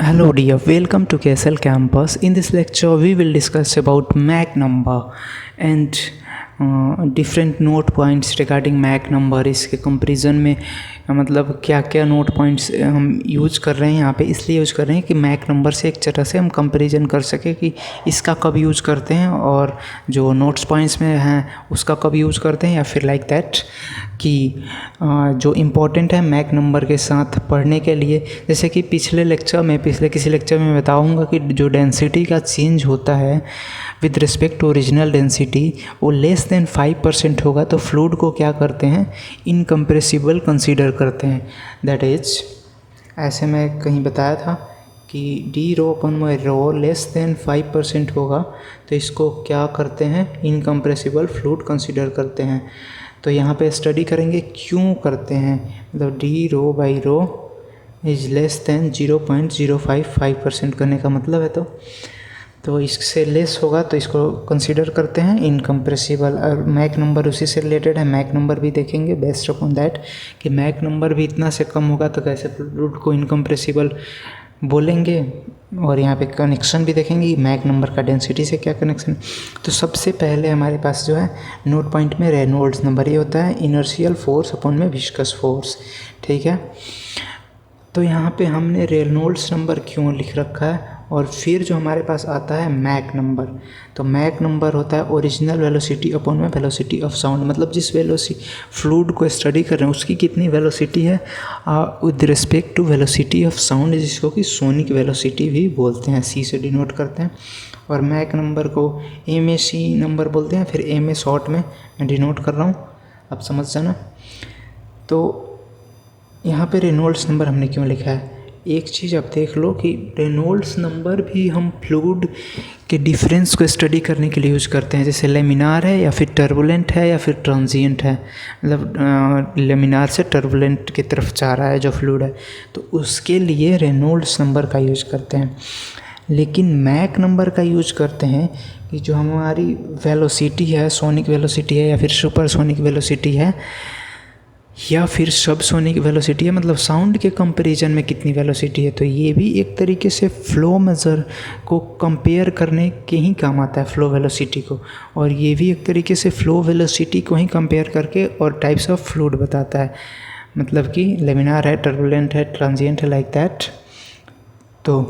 Hello dear, welcome to KSL campus. In this lecture we will discuss about Mach number and different note points regarding Mach number. इसके comparison में मतलब क्या क्या note points हम use कर रहे हैं यहाँ पे, इसलिए यूज कर रहे हैं कि मैक नंबर से एक तरह से हम कंपैरिजन कर सके कि इसका कब यूज करते हैं और जो नोट्स पॉइंट्स में हैं उसका कब यूज करते हैं, या फिर लाइक दैट कि जो इम्पोर्टेंट है मैक नंबर के साथ पढ़ने के लिए। जैसे कि पिछले किसी लेक्चर में बताऊंगा कि जो डेंसिटी का चेंज होता है with respect to original density वो लेस देन 5% होगा तो फ्लूइड को क्या करते हैं, इनकम्प्रेसिबल कंसीडर करते हैं। दैट इज, ऐसे मैं कहीं बताया था कि डी रो अपन रो लेस देन 5% होगा तो इसको क्या करते हैं, इनकम्प्रेसिबल फ्लूइड कंसीडर करते हैं। तो यहाँ पे स्टडी करेंगे क्यों करते हैं, मतलब d rho by rho is less than 0.055% करने का मतलब है तो इससे लेस होगा तो इसको कंसीडर करते हैं इनकम्प्रेसिबल। और मैक नंबर उसी से रिलेटेड है, मैक नंबर भी देखेंगे बेस्ड अपॉन दैट कि मैक नंबर भी इतना से कम होगा तो कैसे फ्लूइड को इनकम्प्रेसिबल बोलेंगे। और यहाँ पे कनेक्शन भी देखेंगे मैक नंबर का डेंसिटी से क्या कनेक्शन। तो सबसे पहले हमारे पास जो है नोट पॉइंट में रेनॉल्ड्स नंबर, ये होता है इनर्शियल फोर्स अपॉन में विस्कस फोर्स, ठीक है। तो यहाँ पे हमने रेनॉल्ड्स नंबर क्यों लिख रखा है, और फिर जो हमारे पास आता है मैक नंबर, तो मैक नंबर होता है ओरिजिनल वेलोसिटी अपॉन में वेलोसिटी ऑफ साउंड, मतलब जिस फ्लूइड को स्टडी कर रहे हैं उसकी कितनी वेलोसिटी है with respect to velocity of sound, जिसको कि सोनिक वेलोसिटी भी बोलते हैं, सी से डिनोट करते हैं। और मैक नंबर को MAC नंबर बोलते हैं, फिर MA शॉर्ट में मैं डिनोट कर रहा हूँ, आप समझ जाना। तो यहाँ पे रेनॉल्ड्स नंबर हमने क्यों लिखा है, एक चीज़ आप देख लो कि रेनॉल्ड्स नंबर भी हम फ्लूइड के डिफरेंस को स्टडी करने के लिए यूज़ करते हैं। जैसे लेमिनार है या फिर टर्बुलेंट है या फिर ट्रांजिएंट है, मतलब लेमिनार से टर्बुलेंट की तरफ जा रहा है जो फ्लूइड है, तो उसके लिए रेनॉल्ड्स नंबर का यूज़ करते हैं। लेकिन मैक नंबर का यूज करते हैं कि जो हमारी वेलोसिटी है, सोनिक वेलोसिटी है या फिर सुपरसोनिक वेलोसिटी है या फिर सबसोनिक वेलोसिटी है, मतलब साउंड के कंपैरिजन में कितनी वेलोसिटी है। तो ये भी एक तरीके से फ्लो मेजर को कंपेयर करने के ही काम आता है, फ्लो वेलोसिटी को, और ये भी एक तरीके से फ्लो वेलोसिटी को ही कंपेयर करके और टाइप्स ऑफ फ्लूइड बताता है, मतलब कि लेमिनार है, टर्बुलेंट है, ट्रांजिएंट है, लाइक दैट। तो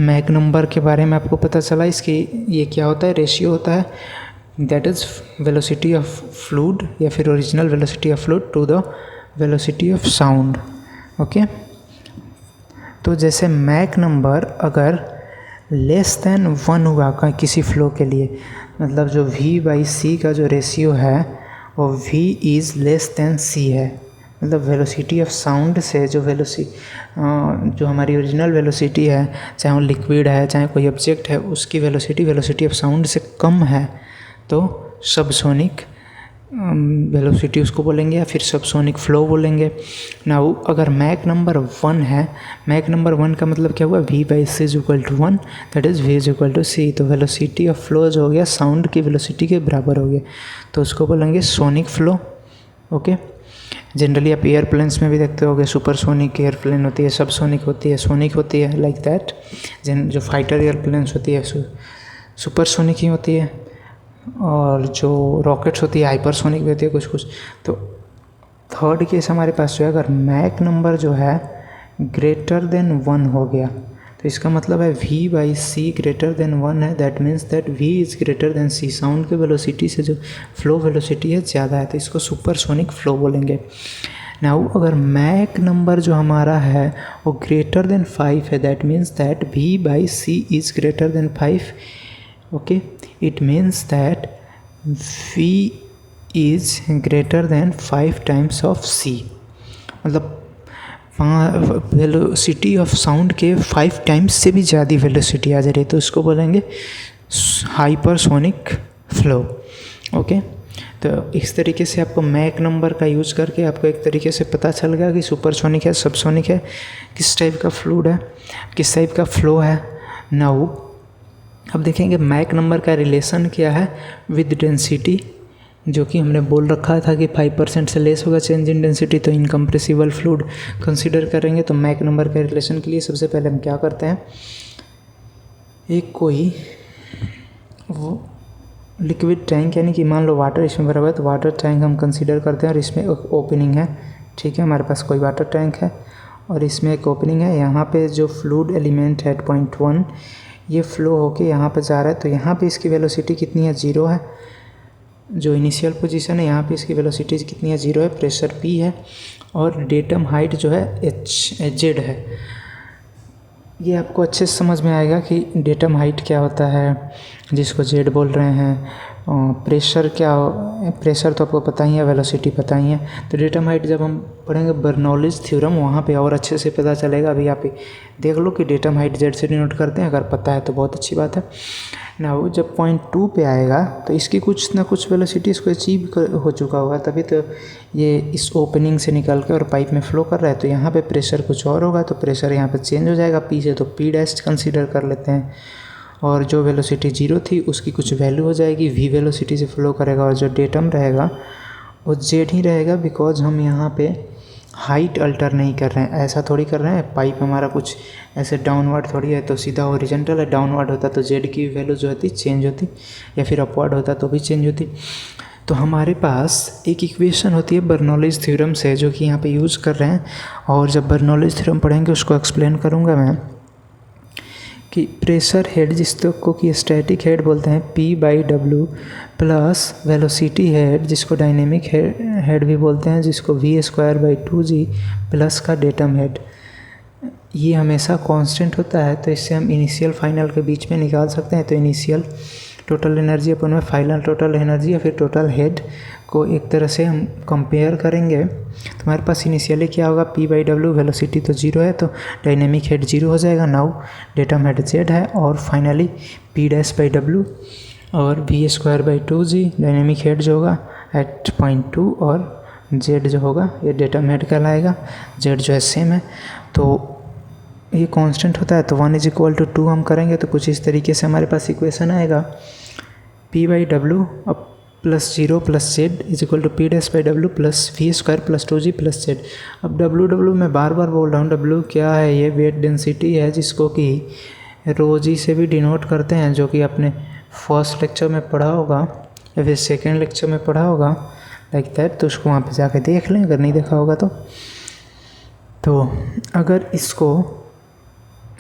मैक नंबर के बारे में आपको पता चला, इसकी ये क्या होता है, रेशियो होता है, that is velocity of fluid या फिर original velocity of fluid to the velocity of sound, okay. तो जैसे मैक नंबर अगर लेस देन 1 हुआ किसी फ्लो के लिए, मतलब जो V/C का जो रेशियो है वो V is less than C है, मतलब वेलोसिटी ऑफ साउंड से जो हमारी ओरिजिनल वेलोसिटी है, चाहे वो लिक्विड है चाहे कोई ऑब्जेक्ट है, उसकी वेलोसिटी ऑफ साउंड से कम है तो सबसोनिक वेलोसिटी उसको बोलेंगे या फिर सबसोनिक फ्लो बोलेंगे ना। अगर मैक नंबर 1 है, मैक नंबर 1 का मतलब क्या हुआ, V/C is equal to 1, that is V is equal to C, तो वेलोसिटी ऑफ फ्लो जो हो गया साउंड की वेलोसिटी के बराबर हो गया, तो उसको बोलेंगे सोनिक फ्लो, ओके। जनरली आप एयरप्लेन्स में भी देखते होगे, सुपरसोनिक एयरप्लेन होती है, सबसोनिक होती है, सोनिक होती है, लाइक दैट। जो फाइटर एयरप्लेन्स होती है सुपरसोनिक ही होती है, और जो रॉकेट्स होती है हाइपरसोनिक भी होती है कुछ। तो थर्ड केस हमारे पास जो है, अगर मैक नंबर जो है ग्रेटर देन 1 हो गया तो इसका मतलब है V/C ग्रेटर देन 1 है, that means that V is greater than C, sound के वेलोसिटी से जो फ्लो वेलोसिटी है ज़्यादा है, तो इसको सुपरसोनिक फ्लो बोलेंगे। नाउ अगर मैक नंबर जो हमारा है वो ग्रेटर देन 5 है, that means that V/C is greater than 5, okay. It means that V is greater than 5 times of C, मतलब वेलोसिटी ऑफ साउंड के 5 टाइम्स से भी ज़्यादा वेलोसिटी आ जा रही है, तो इसको बोलेंगे हाइपरसोनिक फ्लो, ओके। तो इस तरीके से आपको मैक नंबर का यूज़ करके आपको एक तरीके से पता चल गया कि सुपरसोनिक है, सबसोनिक है, किस टाइप का फ्लूइड है, किस टाइप का फ्लो है। नाउ अब देखेंगे मैक नंबर का रिलेशन क्या है विद डेंसिटी जो कि हमने बोल रखा था कि 5% से लेस होगा चेंज इन डेंसिटी, तो इनकम्प्रेसिबल फ्लूइड कंसीडर करेंगे। तो मैक नंबर के रिलेशन के लिए सबसे पहले हम क्या करते हैं, एक कोई वो लिक्विड टैंक यानी कि मान लो वाटर इसमें भरा हुआ है, तो वाटर टैंक हम कंसीडर करते हैं और इसमें एक ओपनिंग है। ठीक है, हमारे पास कोई वाटर टैंक है और इसमें एक ओपनिंग है। यहाँ पे जो फ्लूइड एलिमेंट है 0.1 ये फ्लो होके यहाँ पे जा रहा है, तो यहाँ पे इसकी वेलोसिटी कितनी है, 0 है। जो इनिशियल पोजीशन है यहाँ पे इसकी वेलोसिटी कितनी है, 0 है। प्रेशर P है और डेटम हाइट जो है Z है। ये आपको अच्छे से समझ में आएगा कि डेटम हाइट क्या होता है, जिसको Z बोल रहे हैं। प्रेशर क्या, प्रेशर तो आपको पता ही है, वेलोसिटी पता ही है। तो डेटम हाइट जब हम पढ़ेंगे बर्नौलीज थ्योरम, वहाँ पे और अच्छे से पता चलेगा। अभी आप देख लो कि डेटम हाइट Z से डिनोट करते हैं, अगर पता है तो बहुत अच्छी बात है ना। वो जब 0.2 पे आएगा तो इसकी कुछ ना कुछ वेलोसिटी इसको अचीव हो चुका होगा, तभी तो ये इस ओपनिंग से निकल के और पाइप में फ्लो कर रहा है। तो यहाँ पे प्रेशर कुछ और होगा, तो प्रेशर यहाँ पे चेंज हो जाएगा P से, तो P' कंसीडर कर लेते हैं। और जो वेलोसिटी 0 थी उसकी कुछ वैल्यू हो जाएगी, V वेलोसिटी से फ्लो करेगा। और जो डेटम रहेगा वो Z ही रहेगा, बिकॉज हम यहाँ पे हाइट अल्टर नहीं कर रहे हैं, ऐसा थोड़ी कर रहे हैं। पाइप हमारा कुछ ऐसे डाउनवर्ड थोड़ी है, तो सीधा हॉरिजॉन्टल है। डाउनवर्ड होता तो Z की वैल्यू जो होती चेंज होती, या फिर अपवर्ड होता तो भी चेंज होती। तो हमारे पास एक इक्वेशन होती है बर्नौलीज थ्योरम से, जो कि यहाँ पे यूज़ कर रहे हैं। और जब बर्नौलीज थ्योरम पढ़ेंगे उसको एक्सप्लेन करूँगा मैं कि प्रेशर हेड जिसको कि स्टैटिक हेड बोलते हैं P/W प्लस वेलोसिटी हेड जिसको डायनेमिक हेड भी बोलते हैं, जिसको V²/2G प्लस का डेटम हेड, ये हमेशा कांस्टेंट होता है। तो इससे हम इनिशियल फाइनल के बीच में निकाल सकते हैं। तो इनिशियल टोटल एनर्जी अपन में फाइनल टोटल एनर्जी या फिर टोटल हेड को एक तरह से हम कंपेयर करेंगे। तो हमारे पास इनिशियली क्या होगा, P/W, वेलोसिटी तो 0 है तो डायनेमिक हेड 0 हो जाएगा। नाउ डेटम हेड Z है और फाइनली P'/W और V²/2G डायनेमिक हेड जो होगा एट 0.2 और Z जो होगा ये डेटम हेड कहलाएगा। Z जो है सेम है, तो ये कांस्टेंट होता है। तो 1=2 हम करेंगे तो कुछ इस तरीके से हमारे पास इक्वेशन आएगा, P/W अब plus 0 plus Z = P'/W plus V²+2G plus Z। अब W मैं बार बार बोल रहा हूँ, W क्या है, ये वेट डेंसिटी है, जिसको कि ρg से भी डिनोट करते हैं, जो कि आपने फर्स्ट लेक्चर में पढ़ा होगा या फिर सेकेंड लेक्चर में पढ़ा होगा लाइक दैट। तो उसको वहाँ पे जाके देख लें अगर नहीं देखा होगा तो अगर इसको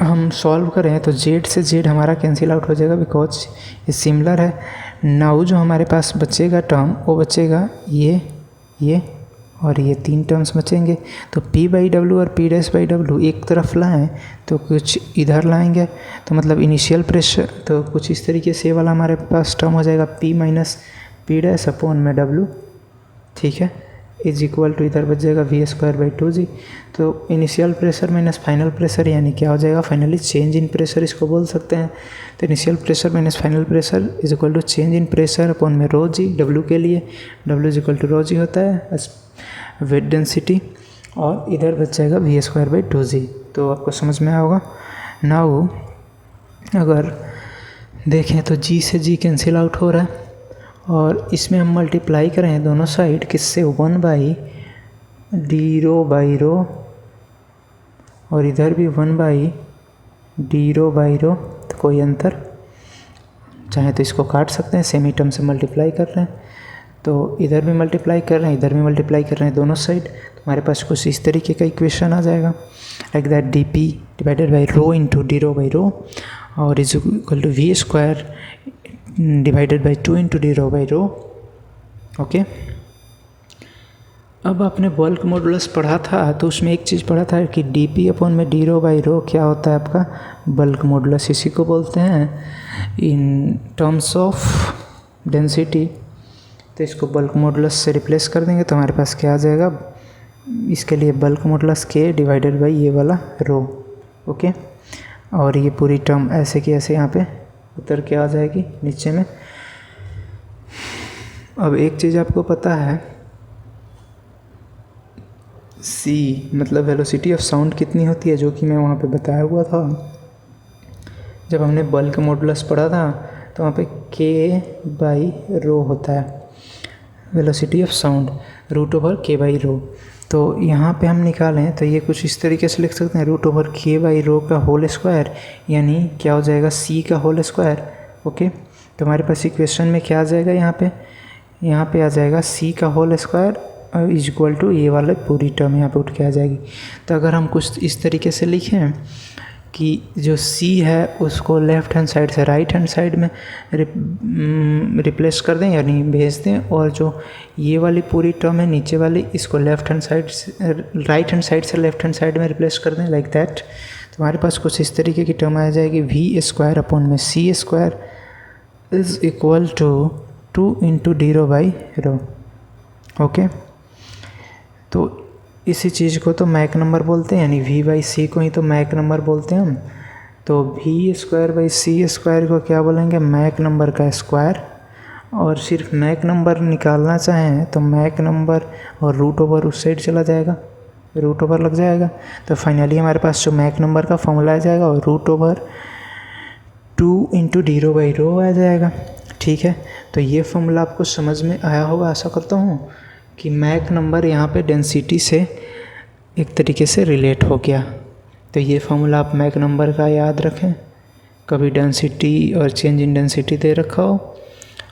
हम सॉल्व करें तो Z से Z हमारा कैंसिल आउट हो जाएगा, बिकॉज ये सिमिलर है। नाउ जो हमारे पास बचेगा टर्म वो बचेगा ये और ये 3 टर्म्स बचेंगे। तो P/W और P'/W एक तरफ लाएं तो कुछ इधर लाएंगे, तो मतलब इनिशियल प्रेशर तो कुछ इस तरीके से वाला हमारे पास टर्म हो जाएगा P माइनस P'/W, ठीक है, = इधर बच जाएगा V²/2G। तो initial pressure minus final pressure यानी क्या हो जाएगा, फाइनली चेंज इन प्रेशर इसको बोल सकते हैं। तो initial pressure minus final pressure = change in pressure upon में ρg, W के लिए W = ρg होता है वेट डेंसिटी, और इधर बच जाएगा V²/2G। तो आपको समझ में आया होगा। नाउ अगर देखें तो G से G कैंसिल आउट हो रहा है और इसमें हम मल्टीप्लाई करें दोनों साइड किससे, 1/d⁻ρ और इधर भी 1/d⁻ρ, तो कोई अंतर चाहे तो इसको काट सकते हैं, सेमी टर्म से मल्टीप्लाई कर रहे हैं तो इधर भी मल्टीप्लाई कर रहे हैं इधर भी मल्टीप्लाई कर रहे हैं दोनों साइड। तो हमारे पास कुछ इस तरीके का इक्वेशन आ जाएगा लाइक दैट, dP/ρ × d⁻ρ और = V²/2 × d⁻ρ। ओके, अब आपने बल्क मॉडुलस पढ़ा था तो उसमें एक चीज़ पढ़ा था कि dP/d⁻ρ क्या होता है आपका बल्क मॉडुलस, इसी को बोलते हैं इन टर्म्स ऑफ डेंसिटी। तो इसको बल्क मॉडुलस से रिप्लेस कर देंगे तो हमारे पास क्या आ जाएगा, इसके लिए बल्क मॉडुलस K / ये वाला ρ। ओके, और ये पूरी टर्म ऐसे की ऐसे यहाँ पे उतर के आ जाएगी नीचे में। अब एक चीज़ आपको पता है, C मतलब वेलोसिटी ऑफ साउंड कितनी होती है, जो कि मैं वहाँ पे बताया हुआ था जब हमने बल्क मॉडुलस पढ़ा था। तो वहाँ पे K/ρ होता है velocity of sound root over K by rho. तो यहाँ पे हम निकालें तो ये कुछ इस तरीके से लिख सकते हैं, रूट ओवर के बाई रो का होल स्क्वायर, यानी क्या हो जाएगा सी का होल स्क्वायर। ओके, तो हमारे पास इक्वेशन में क्या आ जाएगा, यहाँ पे आ जाएगा सी का whole square is equal to ये वाला पूरी टर्म यहाँ पे उठ के आ जाएगी। तो अगर हम कुछ इस तरीके से लिखें कि जो C है उसको लेफ़्ट हैंड साइड से राइट हैंड साइड में रिप्लेस कर दें, यानी भेज दें, और जो ये वाली पूरी टर्म है नीचे वाली, इसको लेफ़्ट हैंड साइड से राइट हैंड साइड से लेफ़्ट हैंड साइड में रिप्लेस कर दें लाइक दैट। तो हमारे पास कुछ इस तरीके की टर्म आ जाएगी, V स्क्वायर अपॉन में C square is equal to 2 into D rho by rho. Okay, तो इसी चीज़ को तो मैक नंबर बोलते हैं, यानी V बाई सी को ही तो मैक नंबर बोलते हैं हम। तो V square by C square को क्या बोलेंगे, मैक नंबर का स्क्वायर। और सिर्फ मैक नंबर निकालना चाहें तो मैक नंबर और रूट ओवर उस साइड चला जाएगा, रूट ओवर लग जाएगा। तो फाइनली हमारे पास जो मैक नंबर का फॉर्मूला आ जाएगा और root over 2 into D rho by rho आ जाएगा। ठीक है, तो ये फॉर्मूला आपको समझ में आया होगा, आशा करता हूँ कि मैक नंबर यहाँ पे डेंसिटी से एक तरीके से रिलेट हो गया। तो ये फॉर्मूला आप मैक नंबर का याद रखें, कभी डेंसिटी और चेंज इन डेंसिटी दे रखा हो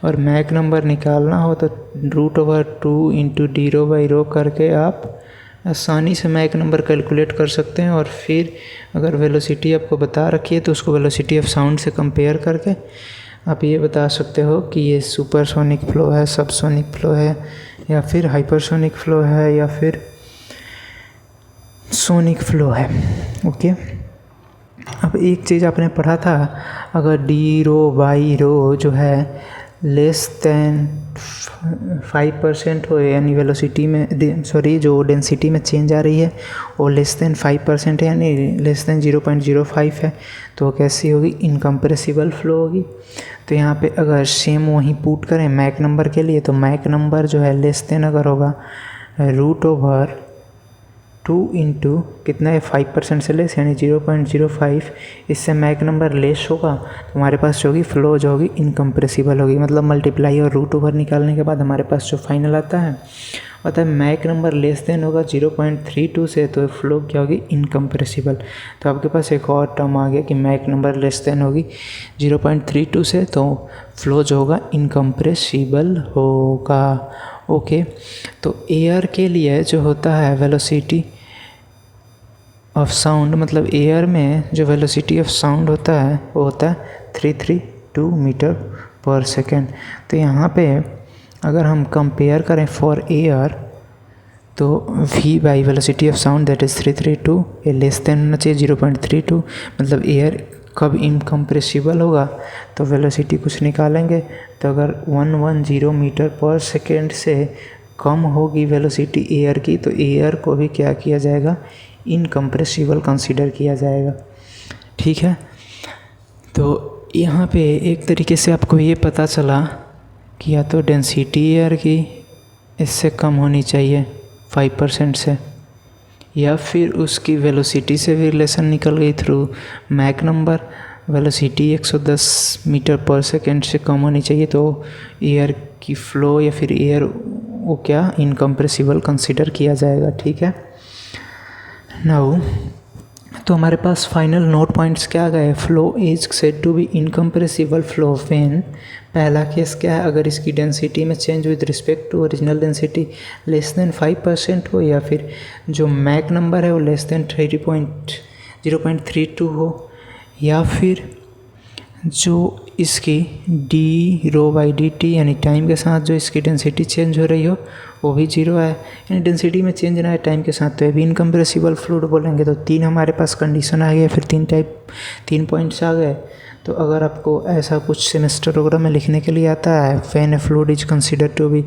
और मैक नंबर निकालना हो तो root over 2 into D rho by rho करके आप आसानी से मैक नंबर कैलकुलेट कर सकते हैं। और फिर अगर वेलोसिटी आपको बता रखी है तो उसको वेलोसिटी ऑफ साउंड से कंपेयर करके आप ये बता सकते हो कि ये सुपरसोनिक फ्लो है, सबसोनिक फ्लो है, या फिर हाइपरसोनिक फ्लो है, या फिर सोनिक फ्लो है। ओके, अब एक चीज़ आपने पढ़ा था, अगर डी रो बाई रो जो है लेस दैन 5% हो, यानी वेलोसिटी में जो डेंसिटी में चेंज आ रही है वो लेस दैन 5% है, यानी लेस दैन 0.05 है, तो वो कैसी होगी, इनकम्प्रेसिबल फ्लो होगी। तो यहाँ पे अगर सेम वहीं पुट करें मैक नंबर के लिए, तो मैक नंबर जो है लेस दैन अगर होगा रूट ओवर 2 इंटू कितना है 5% से लेस, यानी 0.05, इससे मैक नंबर लेस होगा तो हमारे पास जो होगी फ्लो जो होगी इनकम्प्रेसिबल होगी। मतलब मल्टीप्लाई और रूट ओवर निकालने के बाद हमारे पास जो फाइनल आता है मैक नंबर लेस देन होगा 0.32 से, तो फ्लो क्या होगी, इनकम्प्रेसिबल। तो आपके पास एक और टर्म आ गया कि मैक नंबर लेस देन होगी 0.32 से, तो फ्लो जो होगा इनकम्प्रेसिबल होगा। ओके, तो एयर के लिए जो होता है वेलोसिटी ऑफ साउंड, मतलब एयर में जो वेलोसिटी ऑफ साउंड होता है वो होता है 332 मीटर पर सेकेंड। तो यहाँ पे अगर हम कंपेयर करें फॉर एयर तो v by velocity of sound that is 332, ये लेस देन होना चाहिए 0.32। मतलब एयर कब इनकम्प्रेसिबल होगा तो वेलोसिटी कुछ निकालेंगे, तो अगर 110 मीटर पर सेकेंड से कम होगी वेलोसिटी एयर की, तो एयर को भी क्या किया जाएगा, इनकम्प्रेसिबल कंसीडर किया जाएगा। ठीक है, तो यहाँ पे एक तरीके से आपको ये पता चला कि या तो डेंसिटी एयर की इससे कम होनी चाहिए 5% से, या फिर उसकी वेलोसिटी से भी रिलेशन निकल गई through Mach number, velocity 110 meter पर सेकेंड से कम होनी चाहिए, तो एयर की फ़्लो या फिर एयर वो क्या इनकम्प्रेसिबल कंसीडर किया जाएगा। ठीक है, नाउ तो हमारे पास फाइनल नोट पॉइंट्स क्या गए, flow is said to be incompressible flow when, पहला केस क्या है, अगर इसकी डेंसिटी में change with respect to original density less than 5% हो, या फिर जो मैक नंबर है वो लेस देन 0.32 हो, या फिर जो इसकी d rho by d t यानी टाइम के साथ जो इसकी डेंसिटी चेंज हो रही हो वो भी 0 है, यानी डेंसिटी में चेंज ना है टाइम के साथ, तो ये भी इनकम्प्रेसिबल फ्लूइड बोलेंगे। तो 3 हमारे पास कंडीशन आ गए, फिर 3 पॉइंट्स आ गए। तो अगर आपको ऐसा कुछ सेमेस्टर वगैरह में लिखने के लिए आता है when a fluid is consider to be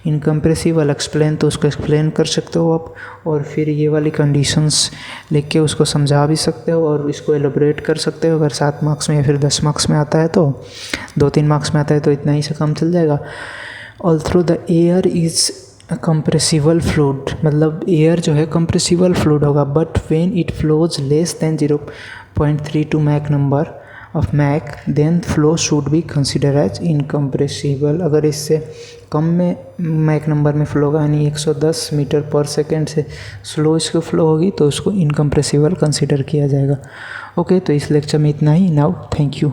incompressible explain, तो उसको एक्सप्लेन कर सकते हो आप, और फिर ये वाली कंडीशंस लिख के उसको समझा भी सकते हो और इसको एलोबरेट कर सकते हो। अगर 7 मार्क्स में या फिर 10 मार्क्स में आता है तो 2-3 मार्क्स में आता है तो इतना ही से काम चल जाएगा। All through the air is compressible fluid, मतलब एयर जो है कंप्रेसिबल फ्लूइड होगा, but when it flows less than 0.32 Mach number of Mach then flow should be consider as incompressible. अगर इससे कम में मैक नंबर में फ्लो होगा यानी 110 मीटर पर सेकेंड से स्लो इसको फ्लो होगी तो उसको इनकम्प्रेसिबल कंसिडर किया जाएगा। ओके, तो इस लेक्चर में इतना ही। Now thank you.